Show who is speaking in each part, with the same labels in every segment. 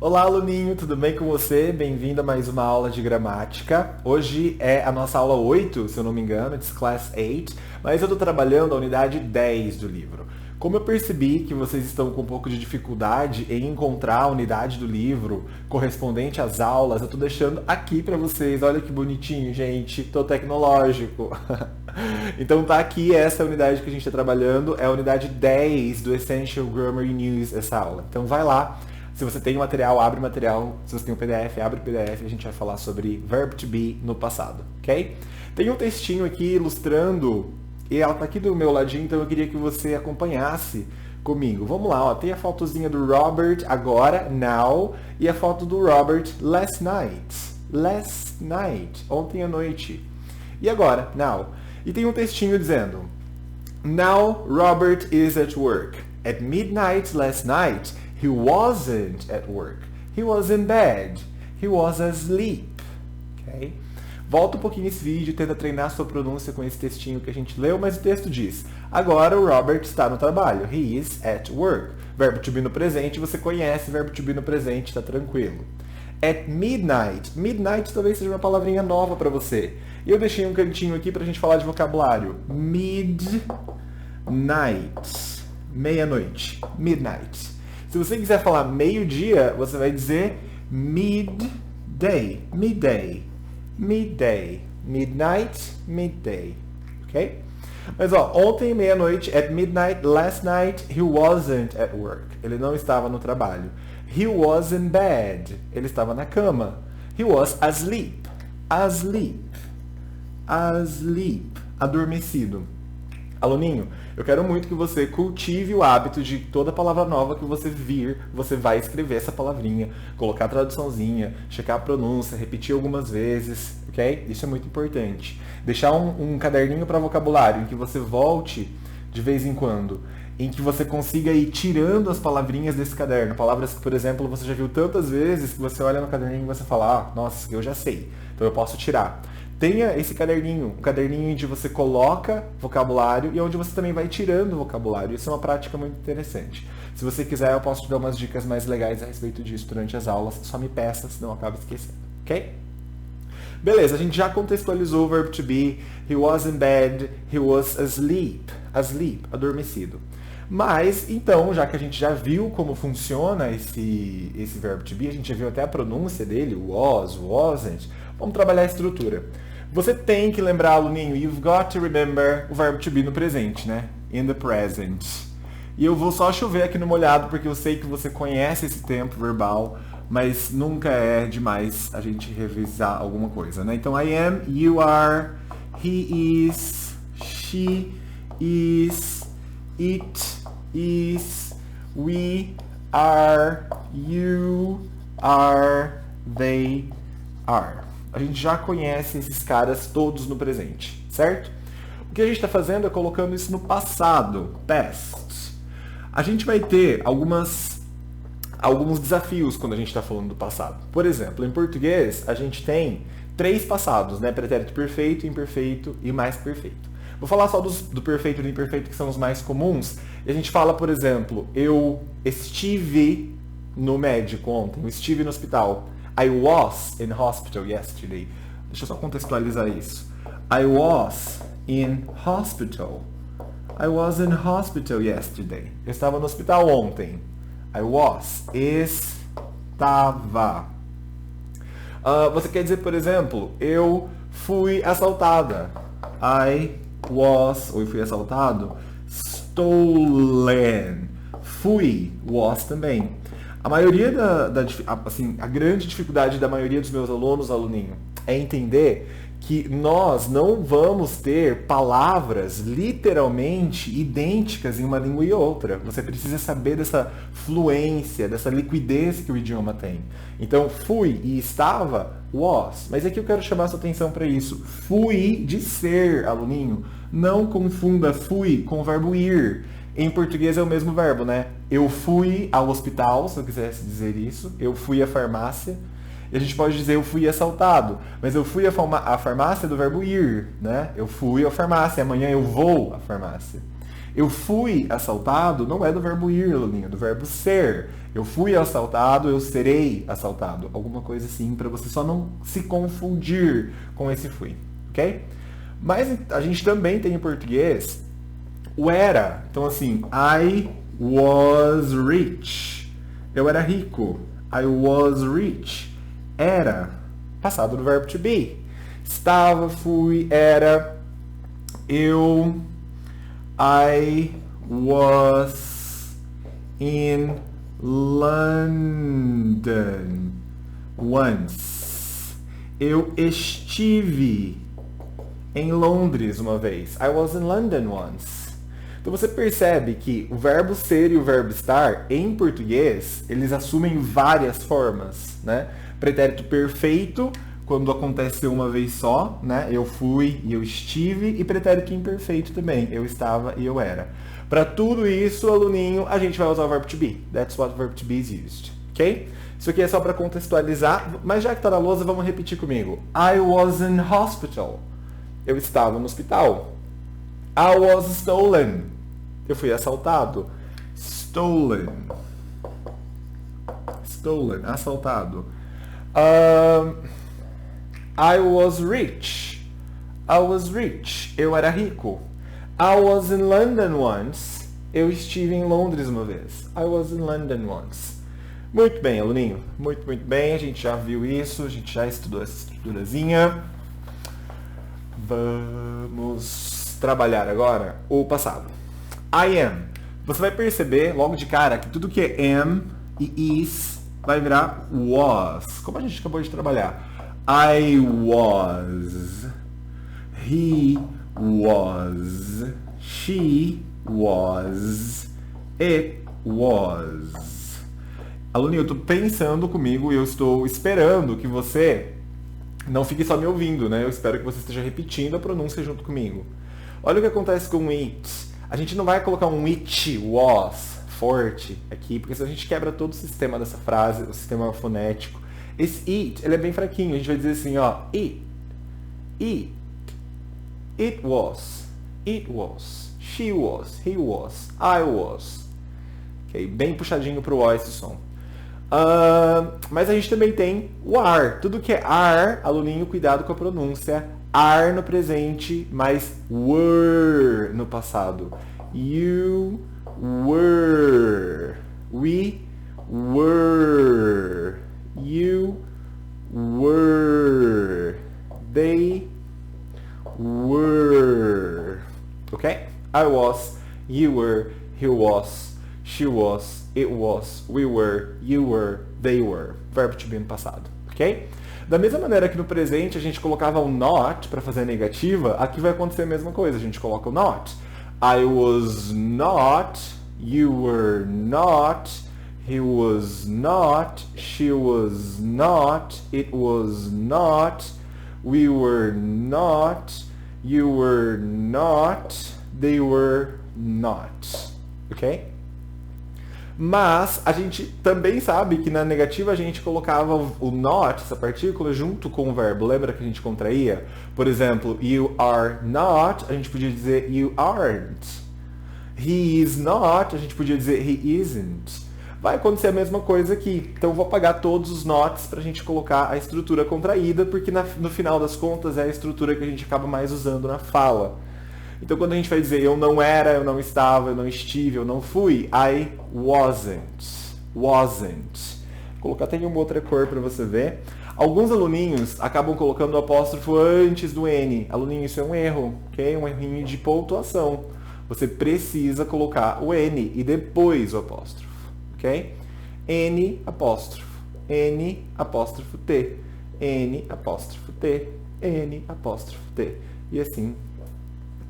Speaker 1: Olá, aluninho, tudo bem com você? Bem-vindo a mais uma aula de gramática. Hoje é a nossa aula 8, se eu não me engano, it's class 8, mas eu estou trabalhando a unidade 10 do livro. Como eu percebi que vocês estão com um pouco de dificuldade em encontrar a unidade do livro correspondente às aulas, eu estou deixando aqui para vocês. Olha que bonitinho, gente, tô tecnológico. Então tá aqui essa unidade que a gente está trabalhando, é a unidade 10 do Essential Grammar in Use, essa aula. Então vai lá. Se você tem o material, abre o material. Se você tem o PDF, abre o PDF. A gente vai falar sobre verb to be no passado, ok? Tem um textinho aqui ilustrando, e ela tá aqui do meu ladinho, então eu queria que você acompanhasse comigo. Vamos lá, ó. Tem a fotozinha do Robert agora, now, e a foto do Robert last night. Last night, ontem à noite. E agora, now. E tem um textinho dizendo: Now Robert is at work. At midnight last night, he wasn't at work. He was in bed. He was asleep. Okay? Volta um pouquinho esse vídeo e tenta treinar sua pronúncia com esse textinho que a gente leu, mas o texto diz: agora o Robert está no trabalho. He is at work. Verbo to be no presente, você conhece verbo to be no presente, está tranquilo. At midnight. Midnight talvez seja uma palavrinha nova para você. E eu deixei um cantinho aqui para a gente falar de vocabulário. Midnight. Meia-noite. Midnight. Se você quiser falar meio-dia, você vai dizer midday. Midday. Midday. Midnight. Midday. Ok? Mas ó, ontem, meia-noite, at midnight, last night, he wasn't at work. Ele não estava no trabalho. He was in bed. Ele estava na cama. He was asleep. Asleep. Asleep. Adormecido. Aluninho, eu quero muito que você cultive o hábito de toda palavra nova que você vir, você vai escrever essa palavrinha, colocar a traduçãozinha, checar a pronúncia, repetir algumas vezes, ok? Isso é muito importante. Deixar um caderninho para vocabulário em que você volte de vez em quando, em que você consiga ir tirando as palavrinhas desse caderno. Palavras que, por exemplo, você já viu tantas vezes que você olha no caderninho e você fala: ah, nossa, eu já sei, então eu posso tirar. Tenha esse caderninho, um caderninho onde você coloca vocabulário e onde você também vai tirando vocabulário. Isso é uma prática muito interessante. Se você quiser, eu posso te dar umas dicas mais legais a respeito disso durante as aulas. Só me peça, senão eu acabo esquecendo, ok? Beleza, a gente já contextualizou o verbo to be. He was in bed, he was asleep. Asleep, adormecido. Mas, então, já que a gente já viu como funciona esse verbo to be, a gente já viu até a pronúncia dele, was, wasn't, vamos trabalhar a estrutura. Você tem que lembrar, aluninho, you've got to remember o verbo to be no presente, né? In the present. E eu vou só chover aqui no molhado, porque eu sei que você conhece esse tempo verbal, mas nunca é demais a gente revisar alguma coisa, né? Então, I am, you are, he is, she is, it is, we are, you are, they are. A gente já conhece esses caras todos no presente, certo? O que a gente está fazendo é colocando isso no passado, past. A gente vai ter alguns desafios quando a gente está falando do passado. Por exemplo, em português, a gente tem 3 passados, né? Pretérito perfeito, imperfeito e mais perfeito. Vou falar só do perfeito e do imperfeito, que são os mais comuns. E a gente fala, por exemplo, eu estive no médico ontem, eu estive no hospital. I was in hospital yesterday. Deixa eu só contextualizar isso. I was in hospital. I was in hospital yesterday. Eu estava no hospital ontem. I was. Estava. Você quer dizer, por exemplo, eu fui assaltada. I was, ou eu fui assaltado. Stolen. Fui, was também. A maioria a grande dificuldade da maioria dos meus alunos, aluninho, é entender que nós não vamos ter palavras literalmente idênticas em uma língua e outra. Você precisa saber dessa fluência, dessa liquidez que o idioma tem. Então, fui e estava, was. Mas aqui eu quero chamar a sua atenção para isso. Fui de ser, aluninho. Não confunda fui com o verbo ir. Em português é o mesmo verbo, né? Eu fui ao hospital, se eu quisesse dizer isso. Eu fui à farmácia. E a gente pode dizer eu fui assaltado. Mas eu fui à farmácia do verbo ir, né? Eu fui à farmácia, amanhã eu vou à farmácia. Eu fui assaltado não é do verbo ir, aluninho, é do verbo ser. Eu fui assaltado, eu serei assaltado. Alguma coisa assim, para você só não se confundir com esse fui, ok? Mas a gente também tem em português o era. Então assim, I was rich. Eu era rico. I was rich. Era. Passado do verbo to be. Estava, fui, era. Eu. I was in London once. Eu estive em Londres uma vez. I was in London once. Então você percebe que o verbo ser e o verbo estar, em português, eles assumem várias formas, né? Pretérito perfeito, quando aconteceu uma vez só, né? Eu fui e eu estive, e pretérito imperfeito também, eu estava e eu era. Para tudo isso, aluninho, a gente vai usar o verbo to be. That's what verb to be is used, ok? Isso aqui é só para contextualizar, mas já que está na lousa, vamos repetir comigo. I was in hospital. Eu estava no hospital. I was stolen. Eu fui assaltado. Stolen. Stolen. Assaltado. I was rich. I was rich. Eu era rico. I was in London once. Eu estive em Londres uma vez. I was in London once. Muito bem, aluninho. Muito, muito bem. A gente já viu isso. A gente já estudou essa estruturazinha. Vamos trabalhar agora o passado. I am. Você vai perceber logo de cara que tudo que é am e is vai virar was. Como a gente acabou de trabalhar. I was. He was. She was. It was. Aluninho, eu estou pensando comigo e eu estou esperando que você não fique só me ouvindo, né? Eu espero que você esteja repetindo a pronúncia junto comigo. Olha o que acontece com it. A gente não vai colocar um it was forte aqui, porque senão a gente quebra todo o sistema dessa frase, o sistema fonético. Esse it, ele é bem fraquinho. A gente vai dizer assim, ó, it, it was, she was, he was, I was. Ok, bem puxadinho pro O esse som. Mas a gente também tem o are. Tudo que é are, aluninho, cuidado com a pronúncia. Are no presente, mas were no passado. You were. We were. You were. They were. Okay? I was, you were, he was, she was, it was, we were, you were, they were. Verbo to be no passado, ok? Da mesma maneira que no presente a gente colocava o not para fazer a negativa, aqui vai acontecer a mesma coisa, a gente coloca o not. I was not, you were not, he was not, she was not, it was not, we were not, you were not, they were not. Ok? Mas a gente também sabe que na negativa a gente colocava o not, essa partícula, junto com o verbo. Lembra que a gente contraía? Por exemplo, you are not, a gente podia dizer you aren't. He is not, a gente podia dizer he isn't. Vai acontecer a mesma coisa aqui. Então eu vou apagar todos os nots para a gente colocar a estrutura contraída, porque no final das contas é a estrutura que a gente acaba mais usando na fala. Então quando a gente vai dizer eu não era, eu não estava, eu não estive, eu não fui, I wasn't. Wasn't. Vou colocar até uma outra cor para você ver. Alguns aluninhos acabam colocando o apóstrofo antes do N. Aluninho, isso é um erro, ok? Um errinho de pontuação. Você precisa colocar o N e depois o apóstrofo, ok? N apóstrofo, N apóstrofo T, N apóstrofo T, N apóstrofo T. E assim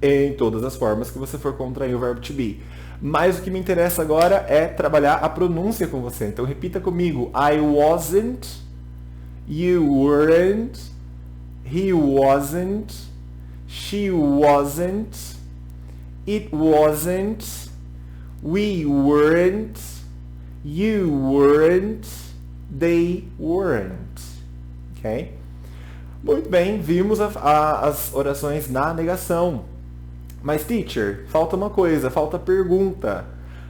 Speaker 1: em todas as formas que você for contrair o verbo to be. Mas o que me interessa agora é trabalhar a pronúncia com você. Então repita comigo. I wasn't, you weren't, he wasn't, she wasn't, it wasn't, we weren't, you weren't, they weren't. Ok? Muito bem, vimos as orações na negação. Mas, teacher, falta uma coisa, falta a pergunta.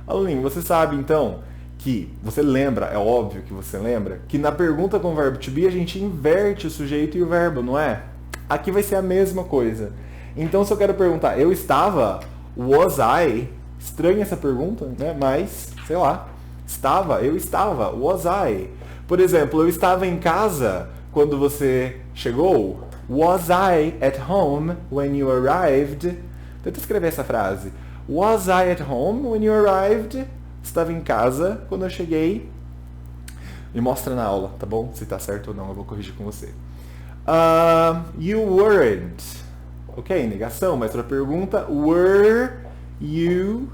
Speaker 1: Aluninho, você sabe, então, que você lembra, é óbvio que você lembra, que na pergunta com o verbo to be a gente inverte o sujeito e o verbo, não é? Aqui vai ser a mesma coisa. Então, se eu quero perguntar, eu estava, was I? Estranha essa pergunta, né? Mas, sei lá, estava, eu estava, was I? Por exemplo, eu estava em casa quando você chegou. Was I at home when you arrived? Tenta escrever essa frase. Was I at home when you arrived? Estava em casa quando eu cheguei. Me mostra na aula, tá bom? Se tá certo ou não, eu vou corrigir com você. You weren't. Ok, negação, mas outra pergunta. Were you?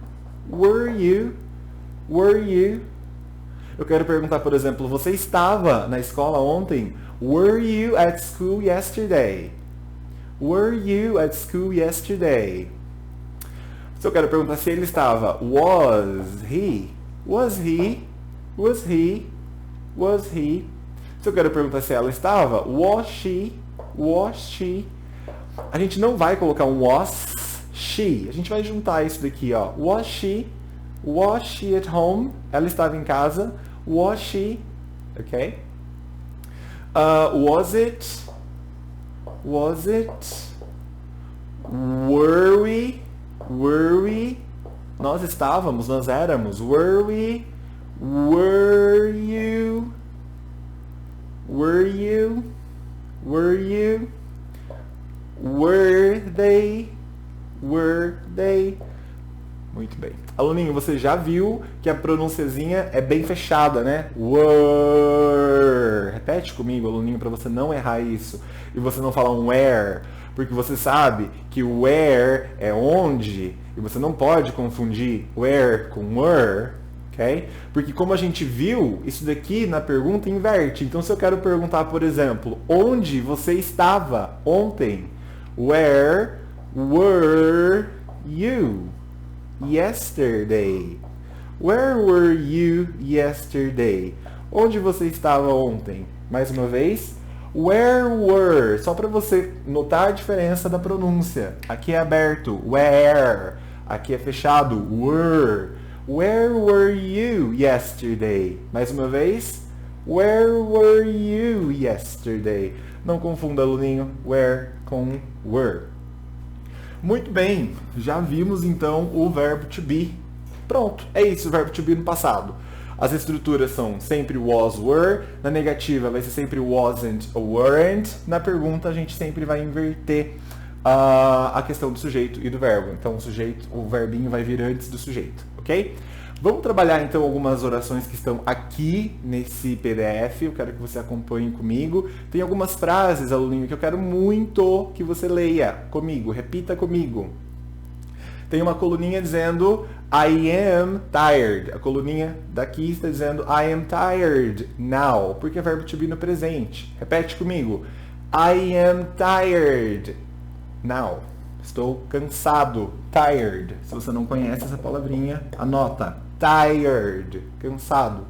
Speaker 1: Eu quero perguntar, por exemplo, você estava na escola ontem? Were you at school yesterday? Were you at school yesterday? Se eu quero perguntar se ele estava, was he? Was he? Was he? Was he? Se eu quero perguntar se ela estava, was she? Was she? A gente não vai colocar um was she. A gente vai juntar isso daqui, ó. Was she? Was she at home? Ela estava em casa. Was she? Ok? Was it? Was it? Were we? Were we? Nós estávamos, nós éramos. Were we? Were you? Were you? Were you? Were they? Were they? Muito bem. Aluninho, você já viu que a pronunciazinha é bem fechada, né? Were. Repete comigo, aluninho, para você não errar isso. E você não falar um where, porque você sabe que where é onde, e você não pode confundir where com were, ok? Porque como a gente viu, isso daqui na pergunta inverte. Então, se eu quero perguntar, por exemplo, onde você estava ontem? Where were you yesterday? Where were you yesterday? Onde você estava ontem? Mais uma vez, where were, só para você notar a diferença da pronúncia. Aqui é aberto, where. Aqui é fechado, were. Where were you yesterday? Mais uma vez, where were you yesterday? Não confunda, aluninho, where com were. Muito bem, já vimos então o verbo to be. Pronto, é isso o verbo to be no passado. As estruturas são sempre was, were. Na negativa vai ser sempre wasn't ou weren't. Na pergunta a gente sempre vai inverter a questão do sujeito e do verbo. Então o verbinho vai vir antes do sujeito, ok? Vamos trabalhar então algumas orações que estão aqui nesse PDF. Eu quero que você acompanhe comigo. Tem algumas frases, aluninho, que eu quero muito que você leia comigo. Repita comigo. Tem uma coluninha dizendo I am tired. A coluninha daqui está dizendo I am tired now, porque é verbo to be no presente. Repete comigo. I am tired now. Estou cansado. Tired. Se você não conhece essa palavrinha, anota. Tired. Cansado.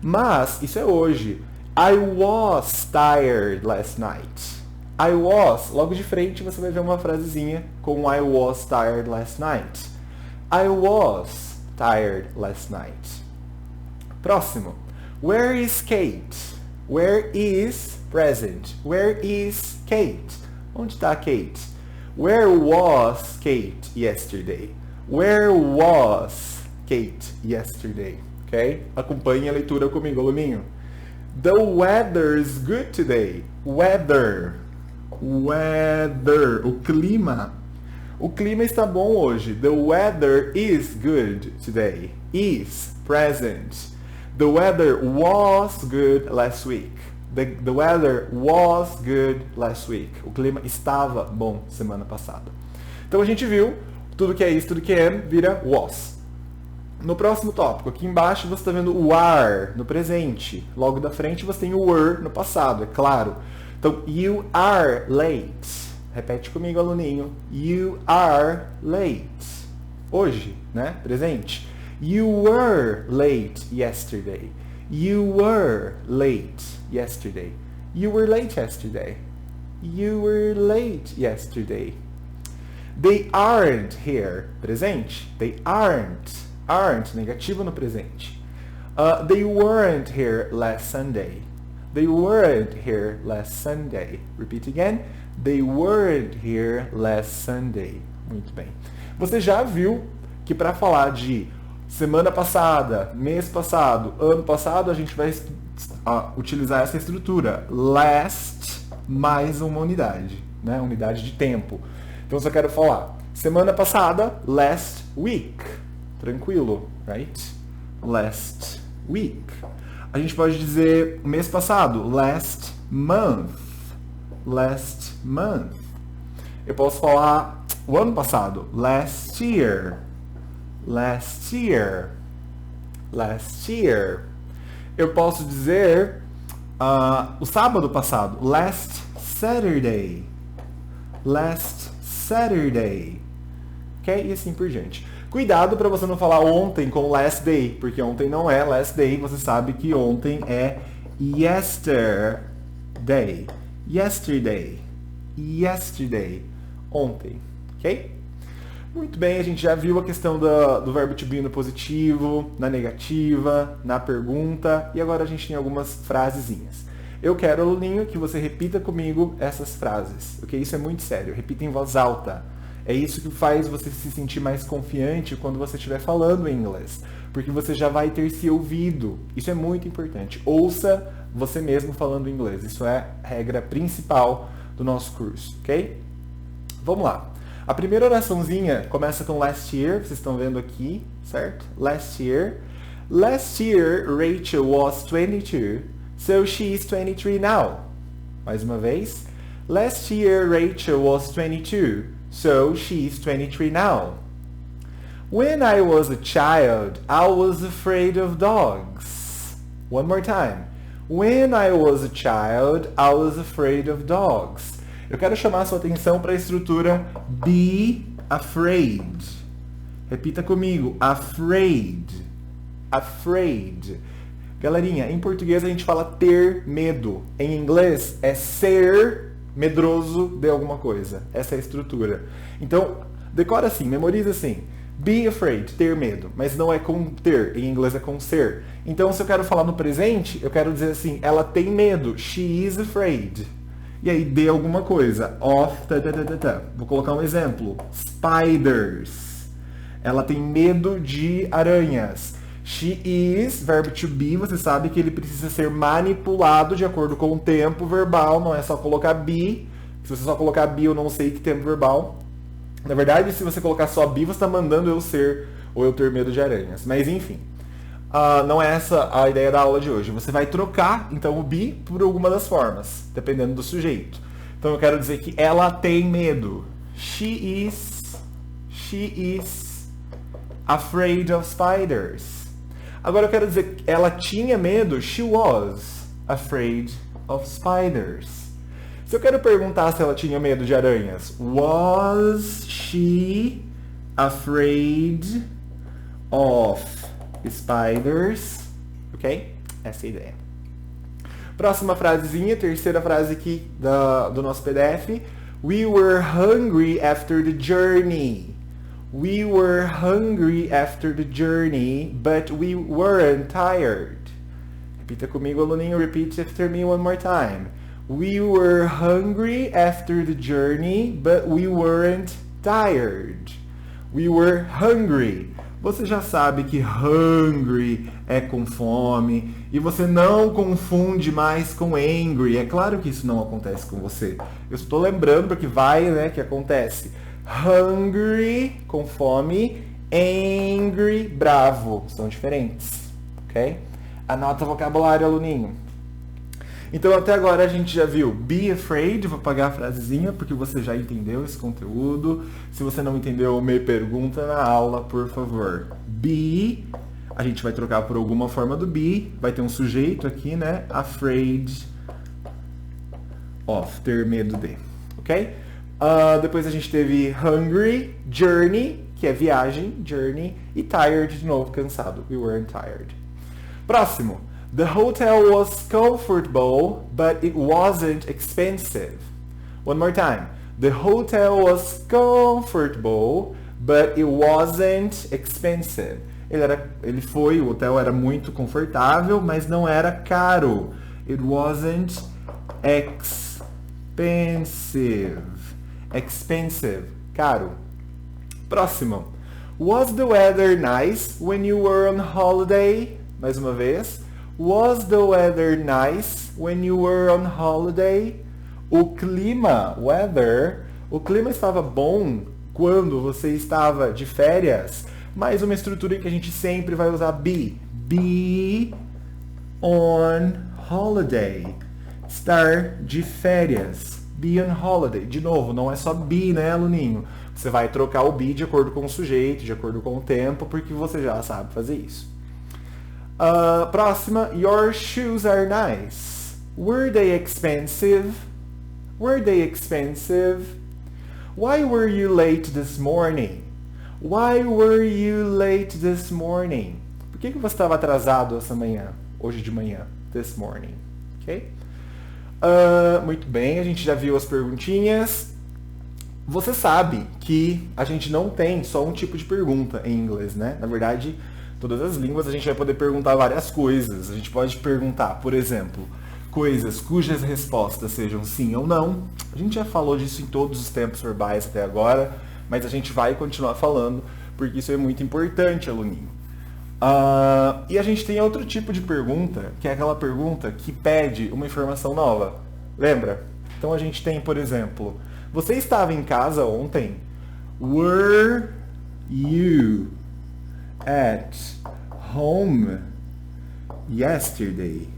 Speaker 1: Mas isso é hoje. I was tired last night. I was, logo de frente você vai ver uma frasezinha com I was tired last night. I was tired last night. Próximo. Where is Kate? Where is present? Where is Kate? Onde está Kate? Where was Kate yesterday? Where was Kate yesterday? Ok? Acompanhe a leitura comigo, aluninho. The weather is good today. Weather. Weather. O clima. O clima está bom hoje. The weather is good today. Is present. The weather was good last week. The weather was good last week. O clima estava bom semana passada. Então a gente viu tudo que é isso, tudo que é vira was. No próximo tópico, aqui embaixo você está vendo o are no presente. Logo da frente você tem o were no passado, é claro. Então, you are late. Repete comigo, aluninho. You are late. Hoje, né? Presente. You were late yesterday. You were late yesterday. You were late yesterday. You were late yesterday. They aren't here, presente. They aren't, negativo no presente. They weren't here last Sunday. They weren't here last Sunday. Repeat again. They weren't here last Sunday. Muito bem. Você já viu que para falar de semana passada, mês passado, ano passado, a gente vai utilizar essa estrutura. Last mais uma unidade, né? Unidade de tempo. Então, se eu quero falar semana passada, last week. Tranquilo, right? Last week. A gente pode dizer mês passado, last month. Last month. Eu posso falar o ano passado, last year. Last year. Last year. Eu posso dizer o sábado passado, last Saturday. Last Saturday. Ok? E assim por diante. Cuidado para você não falar ontem com last day, porque ontem não é last day, você sabe que ontem é yesterday. Yesterday. Yesterday. Ontem. Ok? Muito bem, a gente já viu a questão do verbo to be no positivo, na negativa, na pergunta, e agora a gente tem algumas frasezinhas. Eu quero, aluninho, que você repita comigo essas frases, ok? Isso é muito sério, repita em voz alta. É isso que faz você se sentir mais confiante quando você estiver falando em inglês, porque você já vai ter se ouvido. Isso é muito importante. Ouça você mesmo falando inglês. Isso é a regra principal do nosso curso, ok? Vamos lá. A primeira oraçãozinha começa com last year, vocês estão vendo aqui, certo? Last year. Last year, Rachel was 22, so she's 23 now. Mais uma vez. Last year, Rachel was 22, so she's 23 now. When I was a child, I was afraid of dogs. One more time. When I was a child, I was afraid of dogs. Eu quero chamar a sua atenção para a estrutura be afraid. Repita comigo. Afraid. Afraid. Galerinha, em português a gente fala ter medo. Em inglês é ser medroso de alguma coisa. Essa é a estrutura. Então, decora assim, memoriza assim. Be afraid, ter medo. Mas não é com ter, em inglês é com ser. Então, se eu quero falar no presente, eu quero dizer assim, ela tem medo. She is afraid. E aí, de alguma coisa. Of, Vou colocar um exemplo. Spiders. Ela tem medo de aranhas. She is, verbo to be, você sabe que ele precisa ser manipulado de acordo com o tempo verbal. Não é só colocar be. Se você só colocar be, eu não sei que tempo verbal. Na verdade, se você colocar só be, você está mandando eu ser ou eu ter medo de aranhas. Mas, enfim. Não é essa a ideia da aula de hoje. Você vai trocar, então, o be por alguma das formas, dependendo do sujeito. Então, eu quero dizer que ela tem medo. She is afraid of spiders. Agora, eu quero dizer que ela tinha medo. She was afraid of spiders. Se eu quero perguntar se ela tinha medo de aranhas, was she afraid of spiders? Ok? Essa é a ideia. Próxima frasezinha, terceira frase aqui do nosso PDF. We were hungry after the journey. We were hungry after the journey, but we weren't tired. Repita comigo, aluninho. Repeat after me one more time. We were hungry after the journey, but we weren't tired. We were hungry. Você já sabe que hungry é com fome e você não confunde mais com angry. É claro que isso não acontece com você. Eu estou lembrando porque vai, né, que acontece. Hungry, com fome, angry, bravo. São diferentes, ok? Anota o vocabulário, aluninho. Então, até agora a gente já viu be afraid, vou apagar a frasezinha porque você já entendeu esse conteúdo. Se você não entendeu, me pergunta na aula, por favor. Be, a gente vai trocar por alguma forma do be, vai ter um sujeito aqui, né? Afraid of, ter medo de, ok? Depois a gente teve hungry, journey, que é viagem, journey, e tired, de novo, cansado. We weren't tired. Próximo. The hotel was comfortable, but it wasn't expensive. One more time. The hotel was comfortable, but it wasn't expensive. O hotel era muito confortável, mas não era caro. It wasn't expensive. Expensive, caro. Próximo. Was the weather nice when you were on holiday? Mais uma vez. Was the weather nice when you were on holiday? O clima estava bom quando você estava de férias. Mais uma estrutura que a gente sempre vai usar be. Be on holiday. Estar de férias. Be on holiday. De novo, não é só be, né, aluninho? Você vai trocar o be de acordo com o sujeito, de acordo com o tempo, porque você já sabe fazer isso. Próxima. Your shoes are nice. Were they expensive? Were they expensive? Why were you late this morning? Why were you late this morning? Por que você estava atrasado essa manhã? Hoje de manhã. This morning. Ok? Muito bem, a gente já viu as perguntinhas. Você sabe que a gente não tem só um tipo de pergunta em inglês, né? Na verdade, todas as línguas a gente vai poder perguntar várias coisas. A gente pode perguntar, por exemplo, coisas cujas respostas sejam sim ou não. A gente já falou disso em todos os tempos verbais até agora, mas a gente vai continuar falando, porque isso é muito importante, aluninho. E a gente tem outro tipo de pergunta, que é aquela pergunta que pede uma informação nova. Lembra? Então a gente tem, por exemplo, você estava em casa ontem? Were you at home yesterday?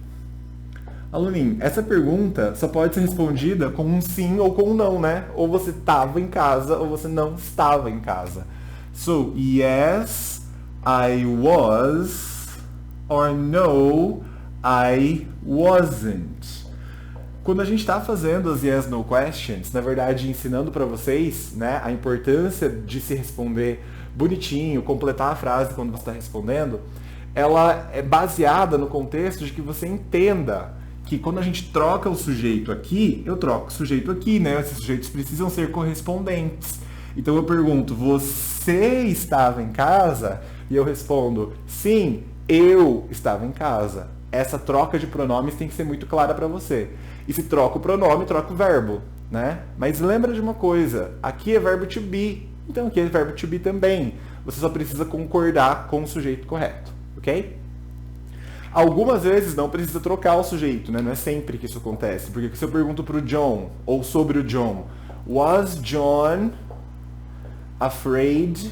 Speaker 1: Aluninho, essa pergunta só pode ser respondida com um sim ou com um não, né? Ou você estava em casa ou você não estava em casa. So, yes, I was, or no, I wasn't. Quando a gente está fazendo as yes, no questions, na verdade ensinando para vocês, né, a importância de se responder bonitinho, completar a frase quando você está respondendo, ela é baseada no contexto de que você entenda que quando a gente troca o sujeito aqui, eu troco o sujeito aqui, né? Esses sujeitos precisam ser correspondentes. Então eu pergunto, você estava em casa? E eu respondo, sim, eu estava em casa. Essa troca de pronomes tem que ser muito clara para você. E se troca o pronome, troca o verbo, né? Mas lembra de uma coisa, aqui é verbo to be, então aqui é verbo to be também. Você só precisa concordar com o sujeito correto, ok? Algumas vezes não precisa trocar o sujeito, né? Não é sempre que isso acontece. Porque se eu pergunto para o John, ou sobre o John, was John afraid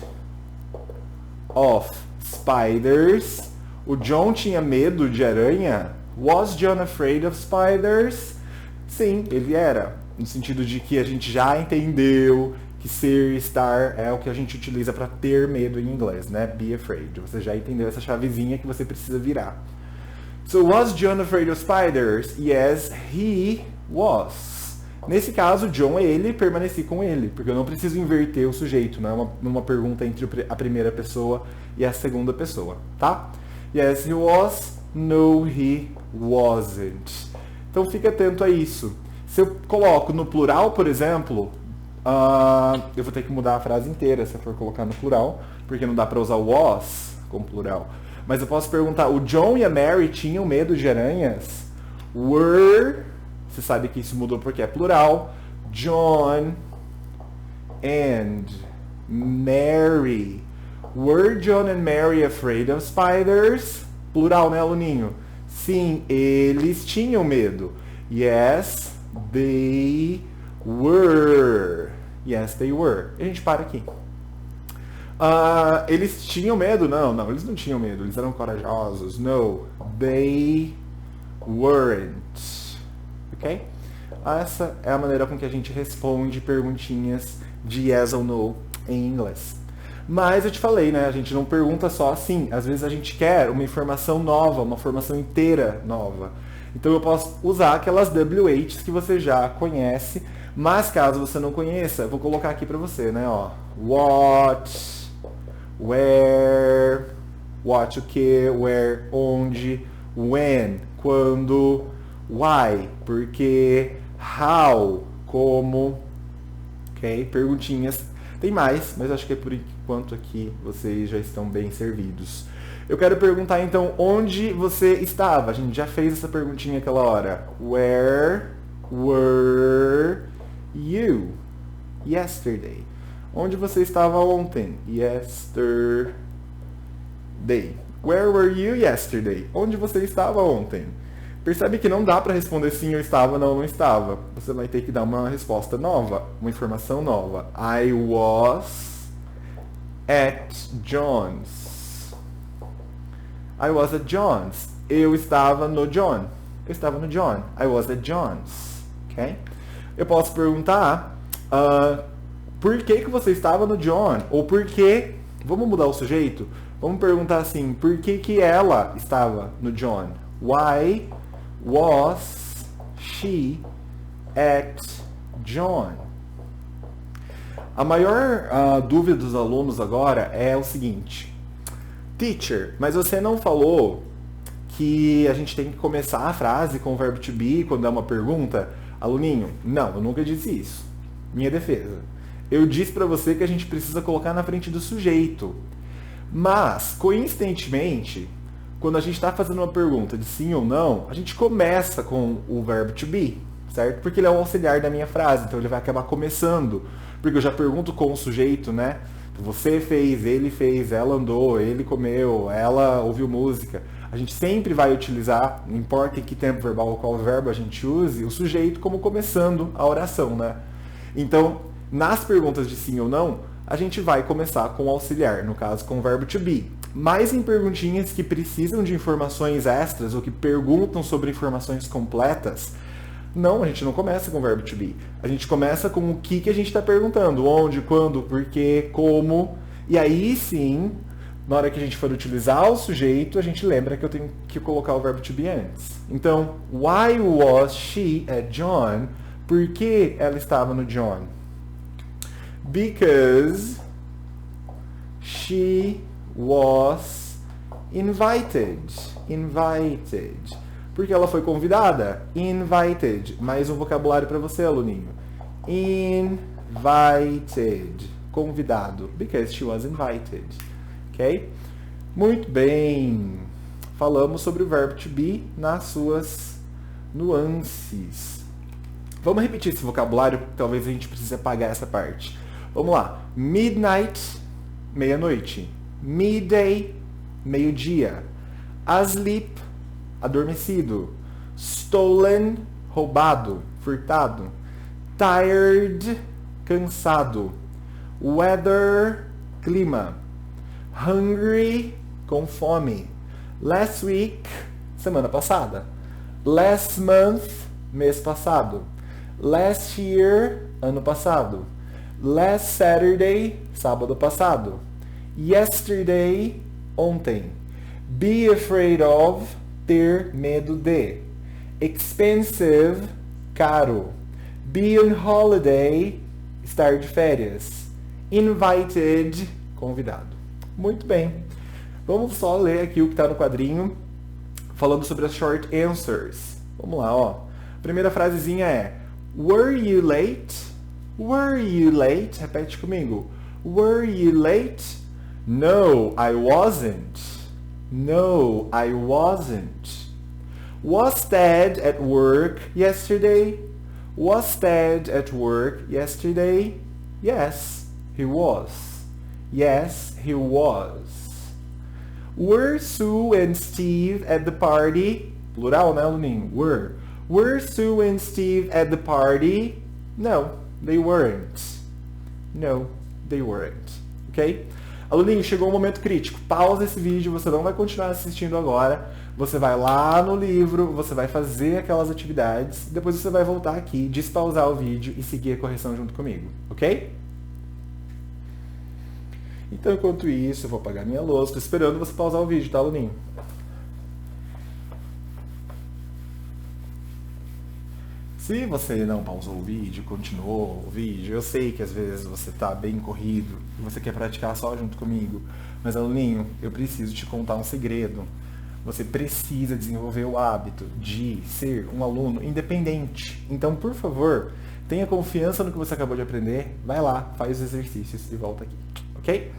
Speaker 1: of spiders? O John tinha medo de aranha? Was John afraid of spiders? Sim, ele era. No sentido de que a gente já entendeu que ser, estar é o que a gente utiliza para ter medo em inglês, né? Be afraid. Você já entendeu essa chavezinha que você precisa virar. So, was John afraid of spiders? Yes, he was. Nesse caso, John é ele, permaneci com ele, porque eu não preciso inverter o sujeito, não é uma pergunta entre a primeira pessoa e a segunda pessoa, tá? Yes, he was. No, he wasn't. Então fique atento a isso. Se eu coloco no plural, por exemplo, eu vou ter que mudar a frase inteira se eu for colocar no plural, porque não dá para usar was como plural. Mas eu posso perguntar, o John e a Mary tinham medo de aranhas? Were, você sabe que isso mudou porque é plural, John and Mary. Were John and Mary afraid of spiders? Plural, né, aluninho? Sim, eles tinham medo. Yes, they were. Yes, they were. E a gente para aqui. Eles tinham medo? Não, eles não tinham medo. Eles eram corajosos. No, they weren't. Ok? Essa é a maneira com que a gente responde perguntinhas de yes ou no em inglês. Mas eu te falei, né? A gente não pergunta só assim. Às vezes a gente quer uma informação nova, uma informação inteira nova. Então eu posso usar aquelas WHs que você já conhece. Mas caso você não conheça, eu vou colocar aqui para você, né? Ó, what, where, what o que, where, onde, when, quando, why, porque, how, como, ok? Perguntinhas. Tem mais, mas acho que é por enquanto aqui vocês já estão bem servidos. Eu quero perguntar então onde você estava. A gente já fez essa perguntinha aquela hora. Where were you yesterday? Onde você estava ontem? Yesterday. Where were you yesterday? Onde você estava ontem? Percebe que não dá para responder sim, eu estava, não estava. Você vai ter que dar uma resposta nova, uma informação nova. I was at John's. I was at John's. Eu estava no John. Eu estava no John. I was at John's. Ok? Eu posso perguntar por que você estava no John? Ou por que... Vamos mudar o sujeito? Vamos perguntar assim, por que ela estava no John? Why was she at John? A maior dúvida dos alunos agora é o seguinte. Teacher, mas você não falou que a gente tem que começar a frase com o verbo to be quando é uma pergunta? Aluninho, não, eu nunca disse isso. Minha defesa. Eu disse para você que a gente precisa colocar na frente do sujeito. Mas, coincidentemente, quando a gente está fazendo uma pergunta de sim ou não, a gente começa com o verbo to be, certo? Porque ele é o auxiliar da minha frase, então ele vai acabar começando. Porque eu já pergunto com o sujeito, né? Você fez, ela andou, ele comeu, ela ouviu música. A gente sempre vai utilizar, não importa em que tempo verbal ou qual verbo a gente use, o sujeito como começando a oração, né? Então, nas perguntas de sim ou não, a gente vai começar com o auxiliar, no caso com o verbo to be. Mas em perguntinhas que precisam de informações extras ou que perguntam sobre informações completas, não, a gente não começa com o verbo to be. A gente começa com o que a gente está perguntando. Onde, quando, porquê, como. E aí sim, na hora que a gente for utilizar o sujeito, a gente lembra que eu tenho que colocar o verbo to be antes. Então, why was she at John? Por que ela estava no John? Because she was invited. Invited. Porque ela foi convidada. Invited. Mais um vocabulário para você, aluninho. Invited. Convidado. Because she was invited. Ok? Muito bem. Falamos sobre o verbo to be nas suas nuances. Vamos repetir esse vocabulário, talvez a gente precise apagar essa parte. Vamos lá. Midnight, meia-noite. Midday, meio-dia. Asleep, adormecido. Stolen, roubado, furtado. Tired, cansado. Weather, clima. Hungry, com fome. Last week, semana passada. Last month, mês passado. Last year, ano passado. Last Saturday, sábado passado. Yesterday, ontem. Be afraid of, ter medo de. Expensive, caro. Be on holiday, estar de férias. Invited, convidado. Muito bem. Vamos só ler aqui o que está no quadrinho, falando sobre as short answers. Vamos lá, ó. A primeira frasezinha é: Were you late? Were you late? Repete comigo. Were you late? No, I wasn't. No, I wasn't. Was Dad at work yesterday? Was Dad at work yesterday? Yes, he was. Yes, he was. Were Sue and Steve at the party? Plural, né, aluninho? Were. Were Sue and Steve at the party? No, they weren't. No, they weren't. Ok? Aluninho, chegou um momento crítico. Pausa esse vídeo, você não vai continuar assistindo agora. Você vai lá no livro, você vai fazer aquelas atividades, depois você vai voltar aqui, despausar o vídeo e seguir a correção junto comigo, ok? Então, enquanto isso, eu vou apagar minha louça. Tô esperando você pausar o vídeo, tá, aluninho? Se você não pausou o vídeo, continuou o vídeo, eu sei que às vezes você tá bem corrido e você quer praticar só junto comigo, mas, aluninho, eu preciso te contar um segredo. Você precisa desenvolver o hábito de ser um aluno independente. Então, por favor, Tenha confiança no que você acabou de aprender. Vai lá, faz os exercícios e volta aqui. Ok?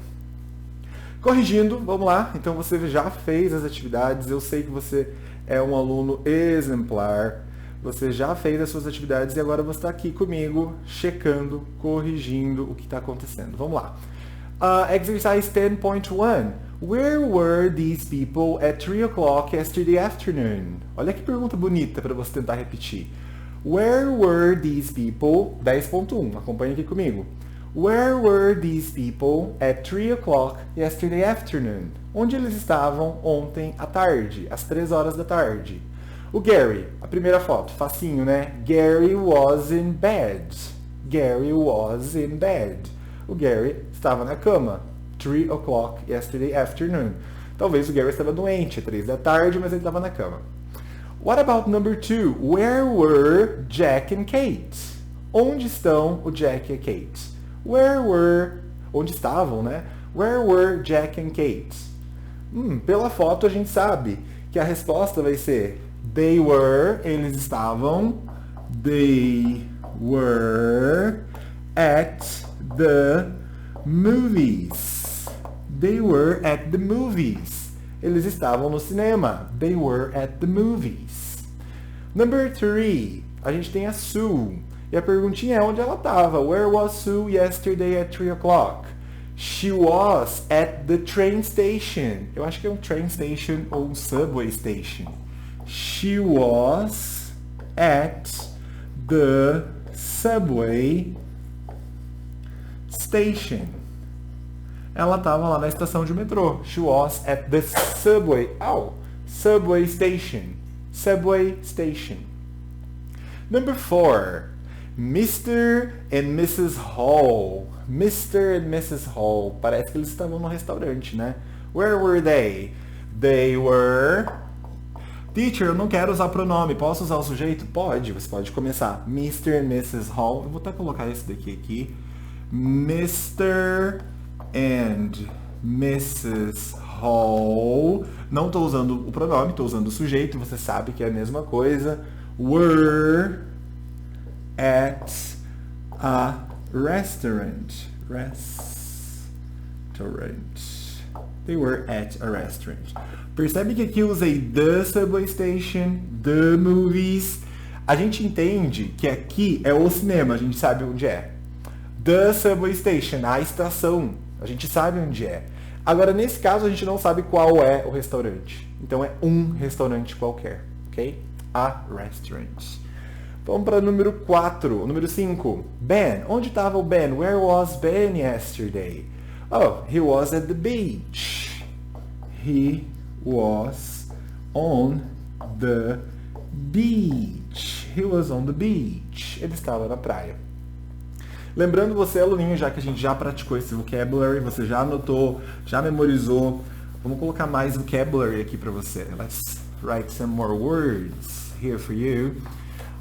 Speaker 1: Corrigindo, vamos lá. Então você já fez as atividades. Eu sei que você é um aluno exemplar. Você já fez as suas atividades e agora você está aqui comigo, checando, corrigindo o que está acontecendo. Vamos lá. Exercise 10.1. Where were these people at 3 o'clock yesterday afternoon? Olha que pergunta bonita para você tentar repetir. Where were these people? 10.1. Acompanhe aqui comigo. Where were these people at 3 o'clock yesterday afternoon? Onde eles estavam ontem à tarde, às 3 horas da tarde? O Gary, a primeira foto, facinho, né? Gary was in bed. Gary was in bed. O Gary estava na cama. 3 o'clock yesterday afternoon. Talvez o Gary estava doente, 3 da tarde, mas ele estava na cama. What about number 2? Where were Jack and Kate? Onde estão o Jack e a Kate? Where were... Onde estavam, né? Where were Jack and Kate? Pela foto a gente sabe que a resposta vai ser they were, eles estavam, they were at the movies. They were at the movies. Eles estavam no cinema. They were at the movies. Number 3, a gente tem a Sue. E a perguntinha é onde ela estava. Where was Sue yesterday at 3 o'clock? She was at the train station. Eu acho que é um train station ou um subway station. She was at the subway station. Ela estava lá na estação de metrô. She was at the subway station. Subway station. Number 4. Mr. and Mrs. Hall. Mr. and Mrs. Hall. Parece que eles estavam no restaurante, né? Where were they? They were... Teacher, eu não quero usar pronome. Posso usar o sujeito? Pode. Você pode começar. Mr. and Mrs. Hall. Eu vou até colocar esse daqui aqui. Mr. and Mrs. Hall. Não estou usando o pronome, estou usando o sujeito. Você sabe que é a mesma coisa. Were at a restaurant. They were at a restaurant. Percebe que aqui eu usei the subway station, the movies. A gente entende que aqui é o cinema, a gente sabe onde é. The subway station, a estação, a gente sabe onde é. Agora, nesse caso, a gente não sabe qual é o restaurante. Então, é um restaurante qualquer, ok? A restaurant. Vamos para o número 4. Número 5. Ben. Onde estava o Ben? Where was Ben yesterday? Oh, he was at the beach. He was on the beach. He was on the beach. Ele estava na praia. Lembrando você, aluninho, já que a gente já praticou esse vocabulary, você já anotou, já memorizou. Vamos colocar mais vocabulary aqui para você. Let's write some more words here for you.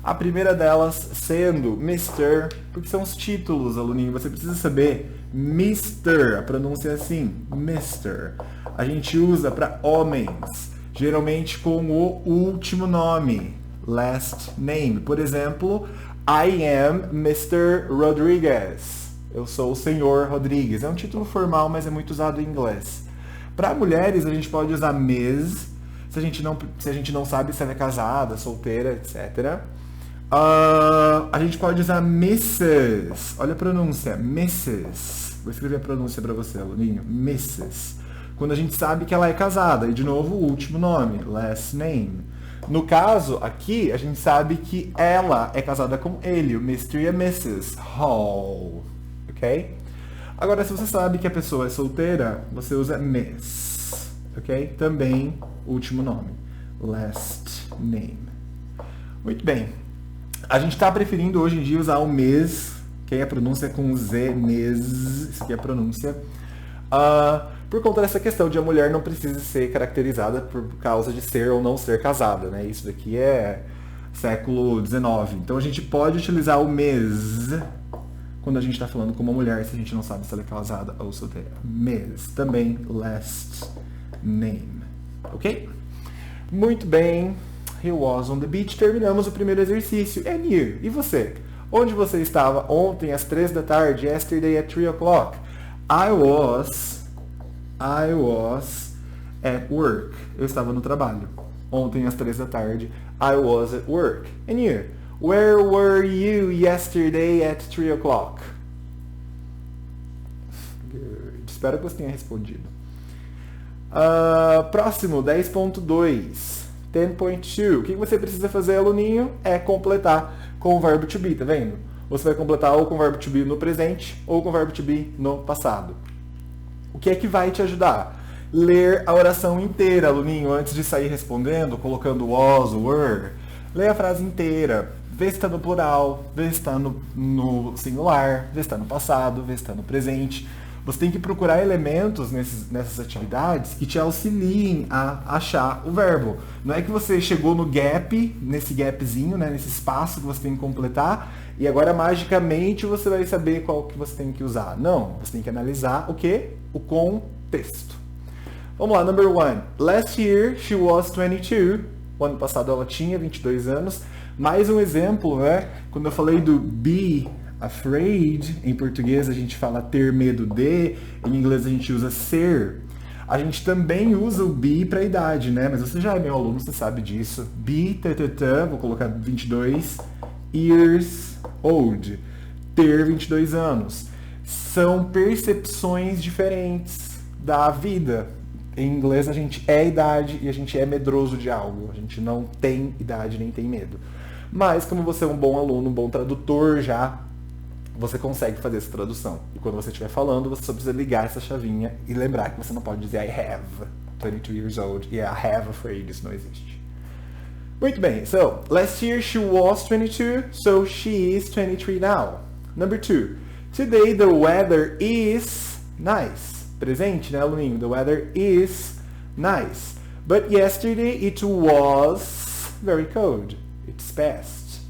Speaker 1: A primeira delas sendo Mr., porque são os títulos, aluninho. Você precisa saber Mr., a pronúncia é assim, Mr. A gente usa para homens, geralmente com o último nome, last name. Por exemplo, I am Mr. Rodriguez. Eu sou o senhor Rodrigues. É um título formal, mas é muito usado em inglês. Para mulheres, a gente pode usar Ms., se a gente não sabe se ela é casada, solteira, etc. A gente pode usar Mrs. Olha a pronúncia, Mrs. Vou escrever a pronúncia para você, aluninho. Mrs. Quando a gente sabe que ela é casada. E, de novo, o último nome, last name. No caso, aqui, a gente sabe que ela é casada com ele, o Mr. e a Mrs. Hall. Ok? Agora, se você sabe que a pessoa é solteira, você usa Miss. Ok? Também, último nome. Last name. Muito bem. A gente está preferindo hoje em dia usar o Miss, que é a pronúncia com Z, Miss, isso aqui é a pronúncia, por conta dessa questão de a mulher não precisa ser caracterizada por causa de ser ou não ser casada, né? Isso daqui é século XIX. Então a gente pode utilizar o Miss quando a gente está falando com uma mulher, se a gente não sabe se ela é casada ou solteira. Miss, também last name, ok? Muito bem. He was on the beach. Terminamos o primeiro exercício. And you? E você? Onde você estava ontem às 3 da tarde? Yesterday at 3 o'clock. I was at work. Eu estava no trabalho. Ontem às 3 da tarde. I was at work. And you? Where were you yesterday at 3 o'clock? Good. Espero que você tenha respondido. Próximo, 10.2. 10.2. O que você precisa fazer, aluninho? É completar com o verbo to be, tá vendo? Você vai completar ou com o verbo to be no presente ou com o verbo to be no passado. O que é que vai te ajudar? Ler a oração inteira, aluninho, antes de sair respondendo, colocando was, were. Lê a frase inteira. Vê se está no plural, vê se está no singular, vê se está no passado, vê se está no presente. Você tem que procurar elementos nessas atividades que te auxiliem a achar o verbo. Não é que você chegou no gap, nesse gapzinho, né, nesse espaço que você tem que completar, e agora magicamente você vai saber qual que você tem que usar. Não, você tem que analisar o quê? O contexto. Vamos lá, number 1. Last year she was 22. O ano passado ela tinha 22 anos. Mais um exemplo, né? Quando eu falei do be afraid, em português a gente fala ter medo de, em inglês a gente usa ser. A gente também usa o be para idade, né? Mas você já é meu aluno, você sabe disso. Be, vou colocar 22 years old. Ter 22 anos. São percepções diferentes da vida. Em inglês a gente é idade e a gente é medroso de algo. A gente não tem idade nem tem medo. Mas como você é um bom aluno, um bom tradutor já, você consegue fazer essa tradução. E quando você estiver falando, você só precisa ligar essa chavinha e lembrar que você não pode dizer I have 22 years old e I have afraid, isso não existe. Muito bem, so last year she was 22, so she is 23 now. Number 2, today the weather is nice. Presente, né, aluninho? The weather is nice. But yesterday it was very cold. It's past.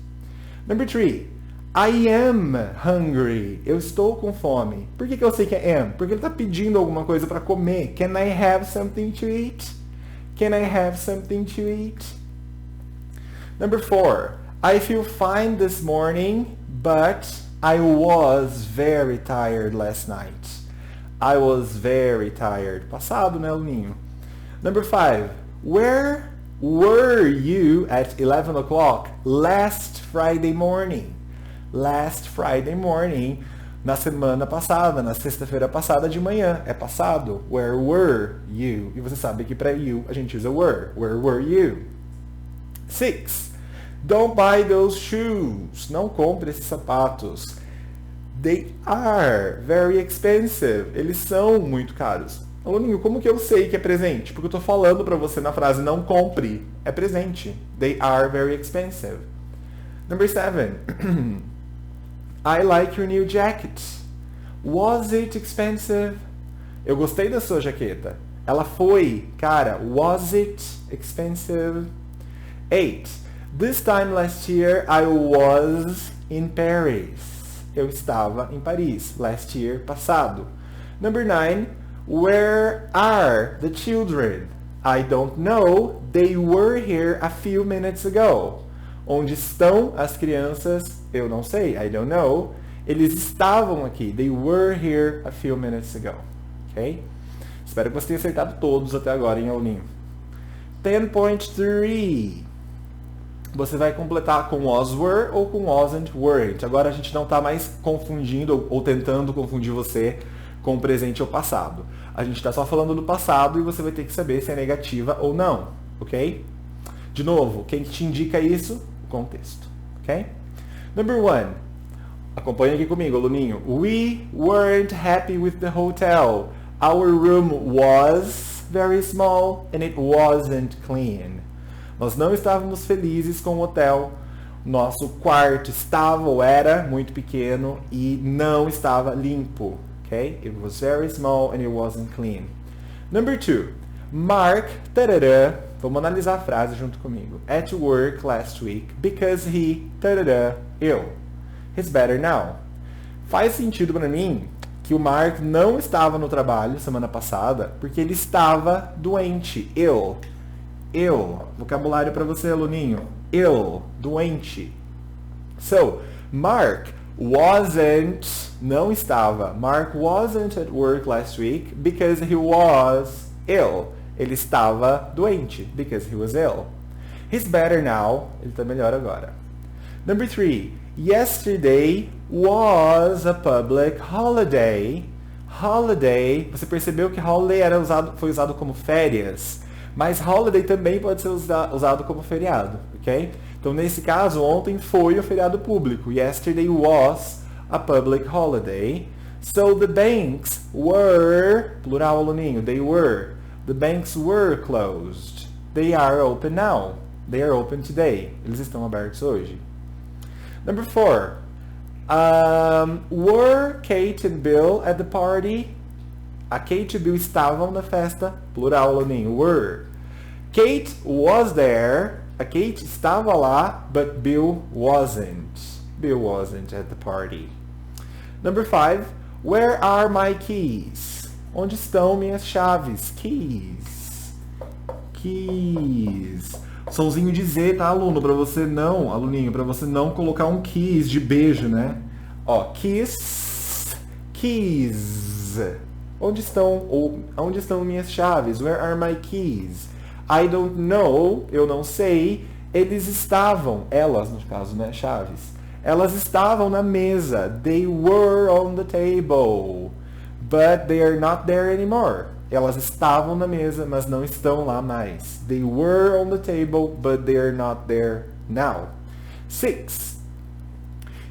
Speaker 1: Number 3. I am hungry. Eu estou com fome. Por que eu sei que é am? Porque ele está pedindo alguma coisa para comer. Can I have something to eat? Can I have something to eat? Number 4. I feel fine this morning, but I was very tired last night. I was very tired. Passado, né, aluninho? Number 5. Where were you at 11 o'clock last Friday morning? Last Friday morning, na semana passada, na sexta-feira passada de manhã. É passado. Where were you? E você sabe que para you a gente usa were. Where were you? 6. Don't buy those shoes. Não compre esses sapatos. They are very expensive. Eles são muito caros. Aluninho, como que eu sei que é presente? Porque eu estou falando para você na frase não compre. É presente. They are very expensive. Number 7. I like your new jacket. Was it expensive? Eu gostei da sua jaqueta. Ela foi cara. Was it expensive? 8. This time last year I was in Paris. Eu estava em Paris. Last year, passado. Number 9. Where are the children? I don't know. They were here a few minutes ago. Onde estão as crianças? Eu não sei. I don't know. Eles estavam aqui. They were here a few minutes ago. Ok? Espero que você tenha acertado todos até agora, hein, aluninho? 10.3. Você vai completar com was, were ou com wasn't, weren't. Agora a gente não está mais confundindo ou tentando confundir você com o presente ou passado. A gente está só falando do passado e você vai ter que saber se é negativa ou não, ok? De novo, quem que te indica isso? O contexto, ok? Number 1. Acompanha aqui comigo, aluninho. We weren't happy with the hotel. Our room was very small and it wasn't clean. Nós não estávamos felizes com o hotel. Nosso quarto estava ou era muito pequeno e não estava limpo. Okay? It was very small and it wasn't clean. Number 2. Mark, tarará, vamos analisar a frase junto comigo. At work last week because he, tarará, ill. He's better now. Faz sentido para mim que o Mark não estava no trabalho semana passada porque ele estava doente. Ill. Ill. Vocabulário para você, aluninho. Ill. Doente. So, Mark wasn't, não estava. Mark wasn't at work last week because he was ill. Ele estava doente because he was ill. He's better now. Ele está melhor agora. Number 3. Yesterday was a public holiday. Holiday, você percebeu que holiday foi usado como férias, mas holiday também pode ser usado como feriado, ok? Então, nesse caso, ontem foi o feriado público. Yesterday was a public holiday. So the banks were, plural aluninho, they were. The banks were closed. They are open now. They are open today. Eles estão abertos hoje. Number 4. Were Kate and Bill at the party? A Kate e Bill estavam na festa. Plural aluninho, were. Kate was there. A Kate estava lá, but Bill wasn't. Bill wasn't at the party. Number 5. Where are my keys? Onde estão minhas chaves? Keys. Keys. Somzinho de Z, tá, aluno? Pra você não, aluninho, pra você não colocar um keys de beijo, né? Ó, kiss, keys. Onde estão minhas chaves? Where are my keys? I don't know, eu não sei. Eles estavam, elas no caso, né, chaves. Elas estavam na mesa. They were on the table. But they are not there anymore. Elas estavam na mesa, mas não estão lá mais. They were on the table, but they are not there now. 6.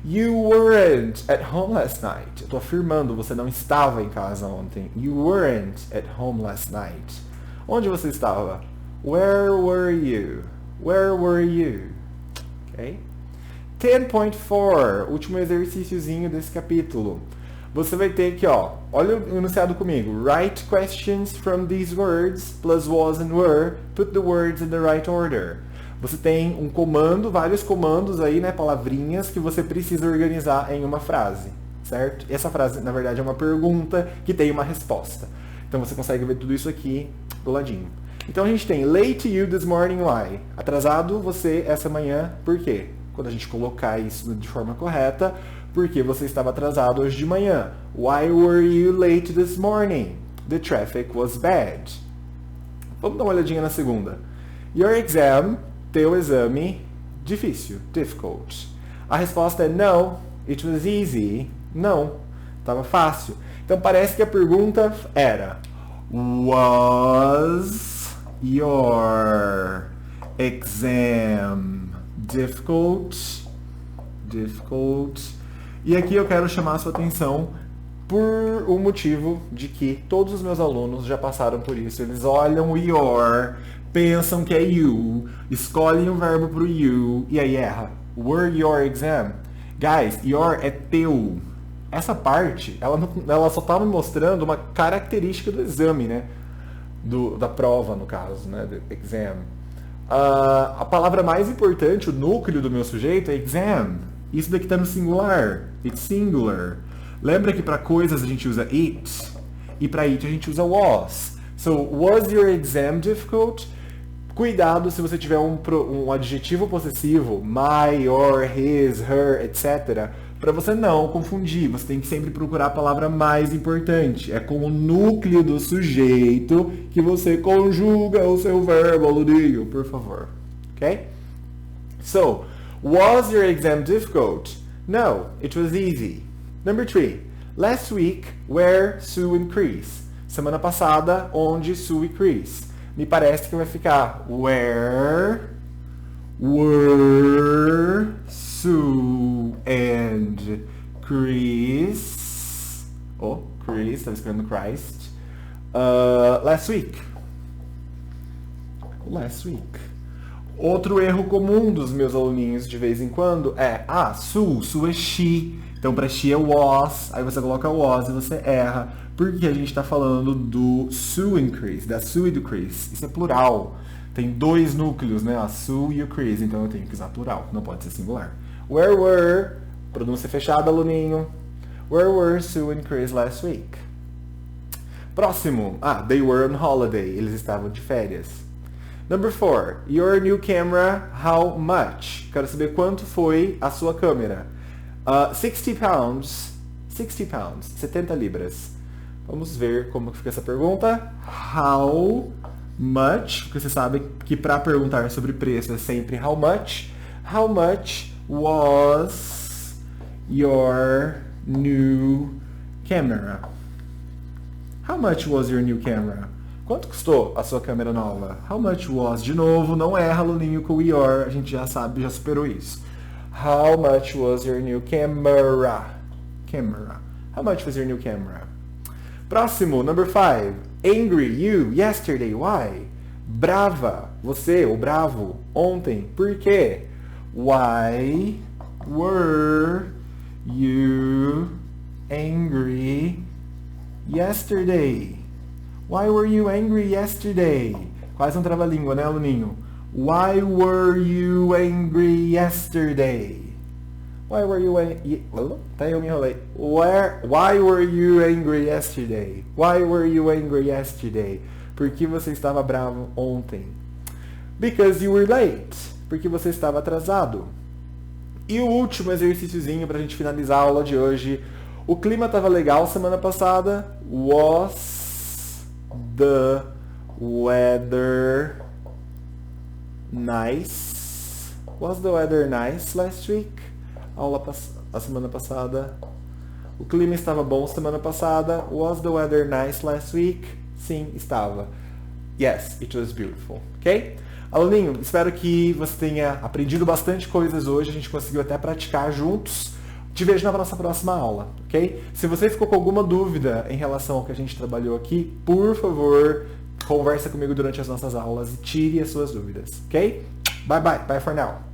Speaker 1: You weren't at home last night. Eu tô afirmando, você não estava em casa ontem. You weren't at home last night. Onde você estava? Where were you? Where were you? Okay? 10.4, último exercíciozinho desse capítulo. Você vai ter aqui, ó, olha o enunciado comigo. Write questions from these words, plus was and were, put the words in the right order. Você tem um comando, vários comandos aí, né, palavrinhas que você precisa organizar em uma frase, certo? E essa frase, na verdade, é uma pergunta que tem uma resposta. Então você consegue ver tudo isso aqui do ladinho. Então a gente tem late you this morning, why? Atrasado você essa manhã, por quê? Quando a gente colocar isso de forma correta, porque você estava atrasado hoje de manhã. Why were you late this morning? The traffic was bad. Vamos dar uma olhadinha na segunda. Your exam, teu exame, difícil, difficult. A resposta é no, it was easy. Não, estava fácil. Então parece que a pergunta era: was your exam difficult? Difficult. E aqui eu quero chamar a sua atenção por o motivo de que todos os meus alunos já passaram por isso. Eles olham o your, pensam que é you, escolhem o verbo pro you e aí erra. Were your exam? Guys, your é teu. Essa parte, ela só tá me mostrando uma característica do exame, né? Da prova, no caso, né? Do exam. A palavra mais importante, o núcleo do meu sujeito é exam. Isso daqui está no singular. It's singular. Lembra que para coisas a gente usa it e para it a gente usa was. So, was your exam difficult? Cuidado se você tiver um adjetivo possessivo, my, your, his, her, etc. Para você não confundir, você tem que sempre procurar a palavra mais importante. É com o núcleo do sujeito que você conjuga o seu verbo, aluninho, por favor. Ok? So, was your exam difficult? No, it was easy. Number 3. Last week, where Sue and Chris? Semana passada, onde Sue e Chris? Me parece que vai ficar where were Sue and Chris? Oh, Chris, estava escrevendo Christ. Last week. Last week. Outro erro comum dos meus aluninhos de vez em quando é Sue é she, então para she é was, aí você coloca was e você erra, porque a gente está falando do Sue and Chris, da Sue e do Chris, isso é plural, tem dois núcleos, né, a Sue e o Chris, então eu tenho que usar plural, não pode ser singular. Where were, pronúncia fechada, aluninho, where were Sue and Chris last week? Próximo, they were on holiday, eles estavam de férias. Number 4. Your new camera, how much? Quero saber quanto foi a sua câmera. 60 pounds. 60 pounds. 70 libras. Vamos ver como fica essa pergunta. How much? Porque você sabe que para perguntar sobre preço é sempre how much. How much was your new camera? How much was your new camera? Quanto custou a sua câmera nova? How much was? De novo, não erra, aluninho, com o your. A gente já sabe, já superou isso. How much was your new camera? Camera. How much was your new camera? Próximo, number 5. Angry, you, yesterday, why? Brava, você, ou bravo, ontem, por quê? Why were you angry yesterday? Why were you angry yesterday? Quase um trava-língua, né, aluninho? Why were you angry yesterday? Why were you angry? Até eu me enrolei. Why were you angry yesterday? Why were you angry yesterday? Por que você estava bravo ontem? Because you were late. Porque você estava atrasado. E o último exercíciozinho para a gente finalizar a aula de hoje. O clima estava legal semana passada. Was the weather nice? Was the weather nice last week? A semana passada. O clima estava bom semana passada. Was the weather nice last week? Sim, estava. Yes, it was beautiful. Ok? Aluninho, espero que você tenha aprendido bastante coisas hoje. A gente conseguiu até praticar juntos. Te vejo na nossa próxima aula, ok? Se você ficou com alguma dúvida em relação ao que a gente trabalhou aqui, por favor, conversa comigo durante as nossas aulas e tire as suas dúvidas, ok? Bye bye, bye for now.